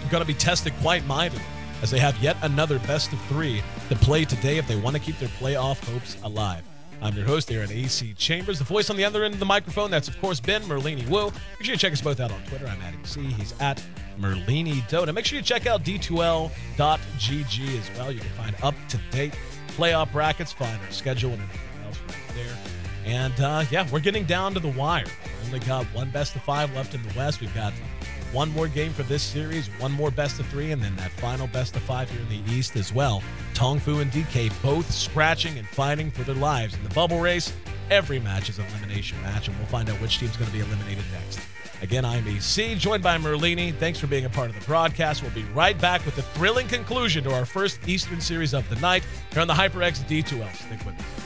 is going to be tested quite mightily, as they have yet another best-of-3 to play today if they want to keep their playoff hopes alive. I'm your host here at AC Chambers, the voice on the other end of the microphone. That's, of course, Ben Merlini Wu. Make sure you check us both out on Twitter. I'm at AC. He's at Merlini Dota. Make sure you check out D2L.gg as well. You can find up-to-date playoff brackets, find our schedule and everything else right there. And, we're getting down to the wire. We've only got one best-of-5 left in the West. We've got one more game for this series, one more best-of-3, and then that final best-of-5 here in the East as well. TongFu and DK both scratching and fighting for their lives. In the bubble race, every match is an elimination match, and we'll find out which team's going to be eliminated next. Again, I'm AC, joined by Merlini. Thanks for being a part of the broadcast. We'll be right back with the thrilling conclusion to our first Eastern series of the night here on the HyperX D2L. Stick with us.